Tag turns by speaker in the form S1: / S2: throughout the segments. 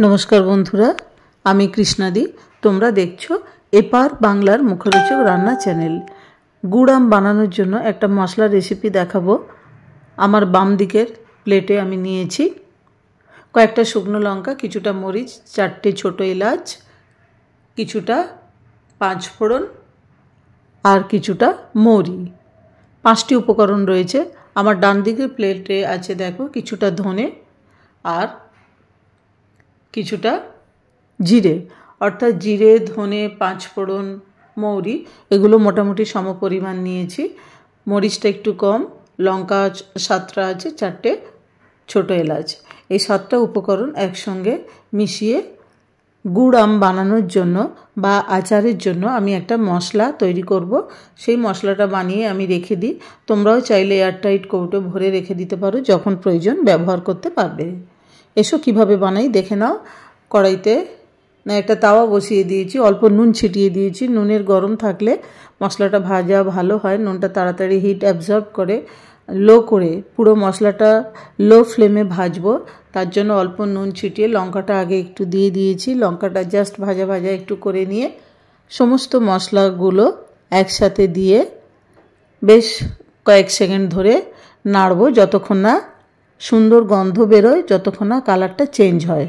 S1: नमस्कार बंधुरा आमी कृष्णादी तोमरा देखछो एपार बांगलार मुखरोचक रान्ना चैनल। गुड़ आम बानानोर जोन्नो एकटा मशला रेसिपि देखाबो। आमार बाम दिकेर प्लेटे आमी नियेछि कयेकटा शुकनो लंका, किछुटा मरिच, 4टे छोटो एलाच, किछुटा पाँच फोड़न और किछुटा मौरी। 5टी उपकरण रयेछे। आमार डान दिकेर प्लेटे आछे देखो किछुटा धने और किछुटा जिरे अर्थात जिरे धने पाँच फोड़न मौरी एगुलो मोटामुटी सम परिमाण नियेछि। मरिचटा एकटू कम, लंका 7टा आछे, 4टे छोटो एलाच। এই 7টা उपकरण एकसंगे मिशिए गुड़ आम बानानोर जोन्नो बा आचारेर जोन्नो आमी एकटा मशला तैरी करब। सेई मशलाटा बानिये आमी रेखे दिई। तोमराओ चाइले एयारटाइट कौटो भरे रेखे दिते पारो, जखन प्रयोजन व्यवहार करते पारबे। एसो किभाबे बानाई देखे नाओ। कड़ाईते ना एक तावा बसिए दिएछि, अल्प नुन छिटिए दिएछि। नुनेर गरम थाकले मशलाटा भाजा भालो हय, नुनटा ताड़ाताड़ी हिट अबजर्व करे। लो करे पुरो मशलाटा लो फ्लेमे भाजबो, तार जोन्नो अल्प नुन छिटिए लंकाटा आगे एकटू दिए दिएछि। लंकाटा जास्ट भाजा भाजा एकटू करे निये समस्त मशलागुलो एकसाथे दिए बेश कयेक सेकेंड धरे नाड़बो, যতক্ষণ না सुंदर गन्ध बेरोय, যতক্ষণ না कालारटा चेंज हय।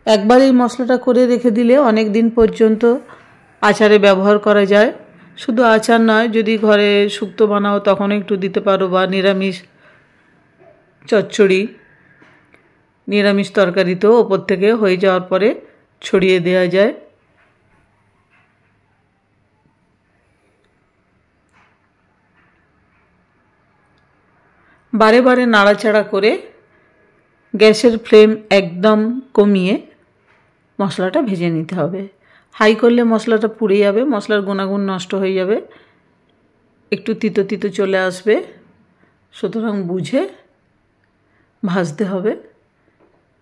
S1: एकबार এই মশলাটা করে রেখে দিলে অনেক দিন পর্যন্ত আচারে ব্যবহার করা যায়। শুধু আচার নয়, যদি ঘরে শুক্তো বানাও তখন একটু দিতে পারো, বা নিরামিষ চচ্চড়ি নিরামিষ তরকারিতেও ওপর থেকে হয়ে যাওয়ার পরে ছড়িয়ে দেওয়া যায়। बारे बारे नाड़ाचाड़ा करे गैसेर फ्लेम एकदम कमिए मशलाटा भेजे निते हबे। हाई करले मशलाटा पुड़े जाबे, मशलार गुणागुण नष्ट हो जाबे, एकटू तितो तितो चले आसबे। सुतरां बुझे भाजते हबे।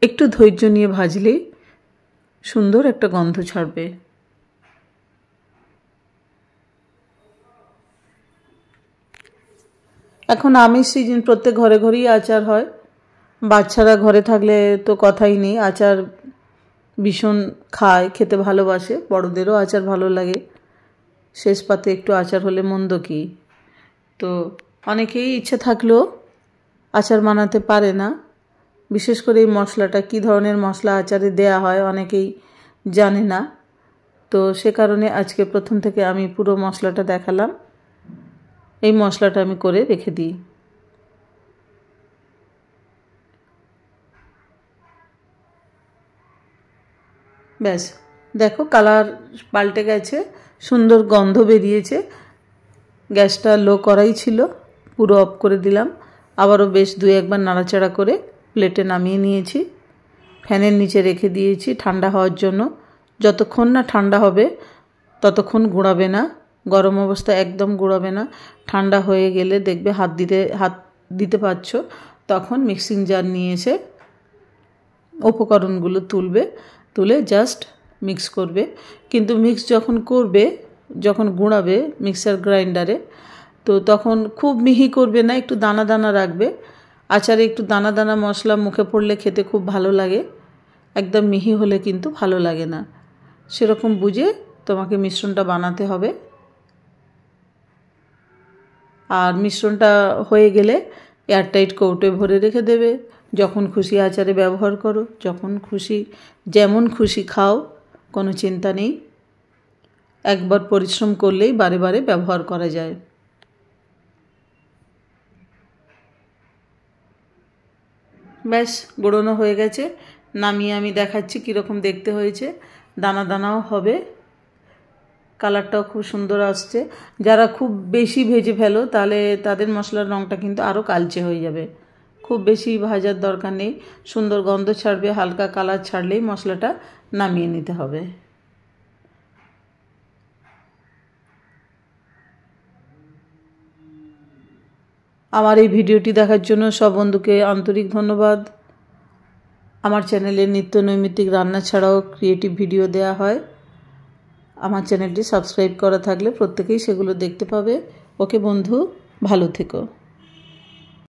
S1: एकटू धैर्य निये भाजलेई सुंदर एकटा गन्ध छाड़बे। এখন আমের সিজন, প্রত্যেক ঘরে ঘরেই আচার হয়। বাচ্চারা ঘরে থাকলে তো কথাই নেই, আচার ভীষণ খায়, খেতে ভালোবাসে। বড়দেরও আচার ভালো লাগে। শেষ পাতে একটু আচার হলে মন্দ কি। তো অনেকেই ইচ্ছে থাকলেও আচার বানাতে পারে না। বিশেষ করে এই মশলাটা কী ধরনের মশলা আচারে দেয়া হয় অনেকেই জানে না। তো সে কারণে আজকে প্রথম থেকে আমি পুরো মশলাটা দেখালাম। এই মশলাটা আমি করে রেখে দিই। ব্যাস দেখো কালার পাল্টে গেছে, সুন্দর গন্ধ বেরিয়েছে। গ্যাসটা লো করাই ছিল, পুরো অফ করে দিলাম। আবারও বেশ 2-1 বার নাড়াচাড়া করে প্লেটে নামিয়ে নিয়েছি। ফ্যানের নিচে রেখে দিয়েছি ঠান্ডা হওয়ার জন্য। যতক্ষণ না ঠান্ডা হবে ততক্ষণ গুঁড়াবে না, গরম অবস্থা একদম গুঁড়াবে না। ঠান্ডা হয়ে গেলে দেখবে হাত দিতে পারছো, তখন মিক্সিং জার নিয়ে এসে উপকরণগুলো তুলে জাস্ট মিক্স করবে। কিন্তু মিক্স যখন করবে, যখন গুঁড়াবে মিক্সার গ্রাইন্ডারে, তো তখন খুব মিহি করবে না, একটু দানা দানা রাখবে। আচারে একটু দানা দানা মশলা মুখে পড়লে খেতে খুব ভালো লাগে। একদম মিহি হলে কিন্তু ভালো লাগে না। সেরকম বুঝে তোমাকে মিশ্রণটা বানাতে হবে। আর মিশ্রণটা হয়ে গেলে এয়ারটাইট কৌটোয় ভরে রেখে দেবে। যখন খুশি আচারে ব্যবহার করো, যখন খুশি যেমন খুশি খাও, কোনো চিন্তা নেই। একবার পরিশ্রম করলেই বারে বারে ব্যবহার করা যায়। ব্যাস গুঁড়োনো হয়ে গেছে। নামিয়ে আমি দেখাচ্ছি কীরকম দেখতে হয়েছে। দানা দানাও হবে, কালারটাও খুব সুন্দর আসছে। যারা খুব বেশি ভেজে ফেলো তাহলে তাদের মশলার রঙটা কিন্তু আরও কালচে হয়ে যাবে। খুব বেশি ভাজার দরকার নেই, সুন্দর গন্ধ ছাড়বে, হালকা কালার ছাড়লেই মশলাটা নামিয়ে নিতে হবে। আমার এই ভিডিওটি দেখার জন্য সব বন্ধুকে আন্তরিক ধন্যবাদ। আমার চ্যানেলে নিত্য নৈমিত্তিক রান্না ছাড়াও ক্রিয়েটিভ ভিডিও দেয়া হয়। আমার চ্যানেলটি সাবস্ক্রাইব করা থাকলে প্রত্যেকেই সেগুলো দেখতে পাবে। ওকে বন্ধু, ভালো থেকো।